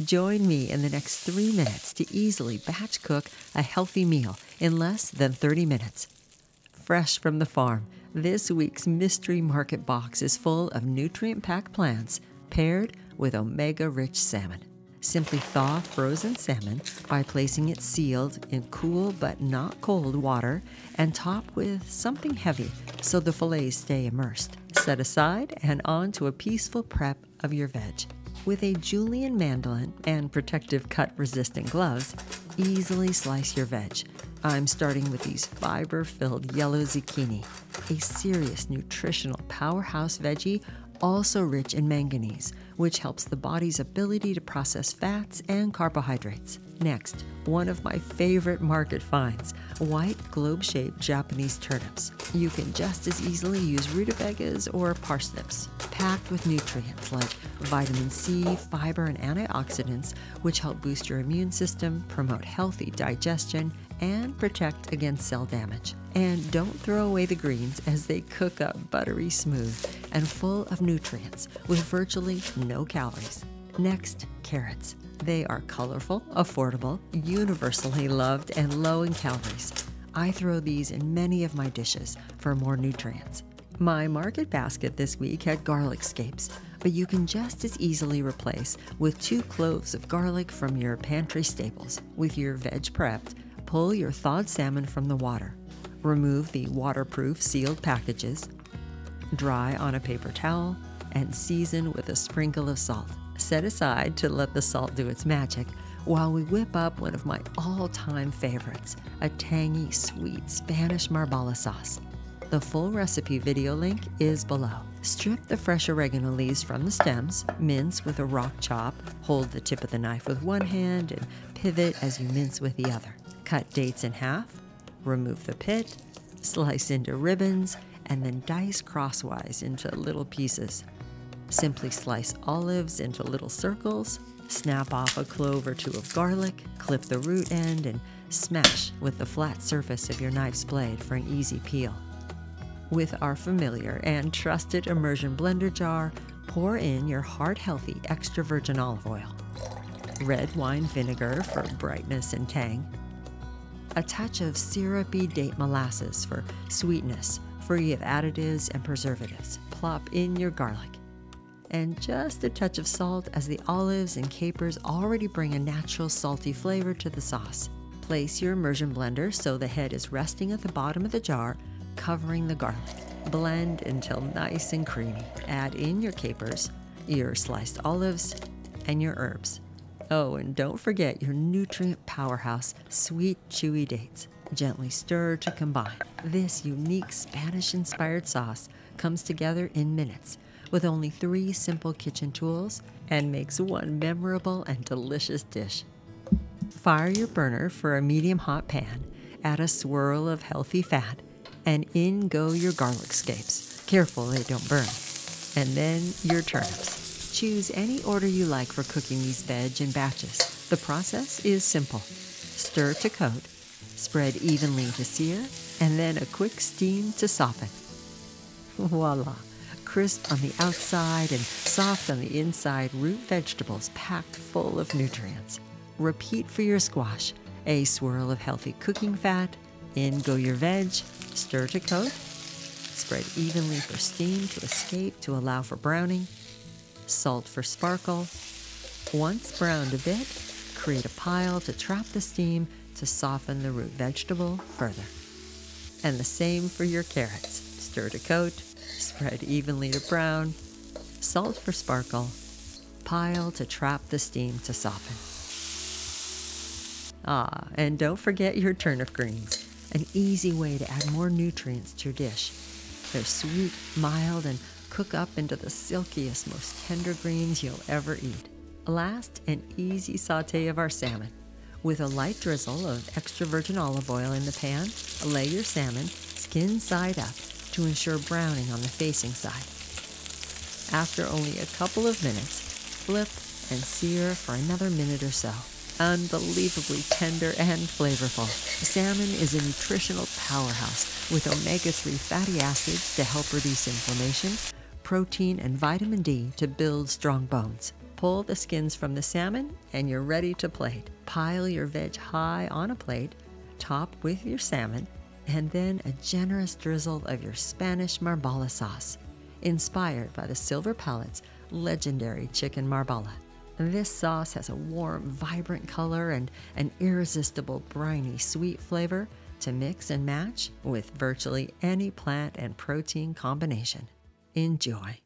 Join me in the next 3 minutes to easily batch cook a healthy meal in less than 30 minutes. Fresh from the farm, this week's Mystery Market box is full of nutrient-packed plants paired with omega-rich salmon. Simply thaw frozen salmon by placing it sealed in cool but not cold water and top with something heavy so the fillets stay immersed. Set aside and on to a peaceful prep of your veg. With a Julienne mandolin and protective cut-resistant gloves, easily slice your veg. I'm starting with these fiber-filled yellow zucchini, a serious nutritional powerhouse veggie also rich in manganese, which helps the body's ability to process fats and carbohydrates. Next, one of my favorite market finds, white globe-shaped Japanese turnips. You can just as easily use rutabagas or parsnips, packed with nutrients like vitamin C, fiber, and antioxidants, which help boost your immune system, promote healthy digestion, and protect against cell damage. And don't throw away the greens as they cook up buttery smooth and full of nutrients with virtually no calories. Next, carrots. They are colorful, affordable, universally loved, and low in calories. I throw these in many of my dishes for more nutrients. My market basket this week had garlic scapes, but you can just as easily replace with 2 cloves of garlic from your pantry staples. With your veg prepped, pull your thawed salmon from the water. Remove the waterproof sealed packages, dry on a paper towel, and season with a sprinkle of salt. Set aside to let the salt do its magic while we whip up one of my all-time favorites, a tangy, sweet Spanish Marbella sauce. The full recipe video link is below. Strip the fresh oregano leaves from the stems, mince with a rock chop, hold the tip of the knife with one hand, and pivot as you mince with the other. Cut dates in half, remove the pit, slice into ribbons, and then dice crosswise into little pieces. Simply slice olives into little circles, snap off a clove or 2 of garlic, clip the root end, and smash with the flat surface of your knife's blade for an easy peel. With our familiar and trusted immersion blender jar, pour in your heart-healthy extra virgin olive oil, red wine vinegar for brightness and tang, a touch of syrupy date molasses for sweetness, free of additives and preservatives. Plop in your garlic, and just a touch of salt as the olives and capers already bring a natural salty flavor to the sauce. Place your immersion blender so the head is resting at the bottom of the jar, covering the garlic. Blend until nice and creamy. Add in your capers, your sliced olives, and your herbs. Oh, and don't forget your nutrient powerhouse, sweet, chewy dates. Gently stir to combine. This unique Spanish-inspired sauce comes together in minutes with only 3 simple kitchen tools and makes one memorable and delicious dish. Fire your burner for a medium-hot pan, add a swirl of healthy fat, and in go your garlic scapes. Careful they don't burn. And then your turnips. Choose any order you like for cooking these veg in batches. The process is simple. Stir to coat, spread evenly to sear, and then a quick steam to soften. Voila! Crisp on the outside and soft on the inside root vegetables packed full of nutrients. Repeat for your squash. A swirl of healthy cooking fat, in go your veg, stir to coat, spread evenly for steam to escape to allow for browning, salt for sparkle. Once browned a bit, create a pile to trap the steam to soften the root vegetable further. And the same for your carrots. Stir to coat, spread evenly to brown, salt for sparkle, pile to trap the steam to soften. Ah, and don't forget your turnip greens, an easy way to add more nutrients to your dish. They're sweet, mild, and cook up into the silkiest, most tender greens you'll ever eat. Last, an easy sauté of our salmon. With a light drizzle of extra virgin olive oil in the pan, lay your salmon skin side up to ensure browning on the facing side. After only a couple of minutes, flip and sear for another minute or so. Unbelievably tender and flavorful. Salmon is a nutritional powerhouse with omega-3 fatty acids to help reduce inflammation, protein and vitamin D to build strong bones. Pull the skins from the salmon and you're ready to plate. Pile your veg high on a plate, top with your salmon, and then a generous drizzle of your Spanish Marbella sauce, inspired by the Silver Palate's legendary chicken Marbella. This sauce has a warm, vibrant color and an irresistible, briny, sweet flavor to mix and match with virtually any plant and protein combination. Enjoy.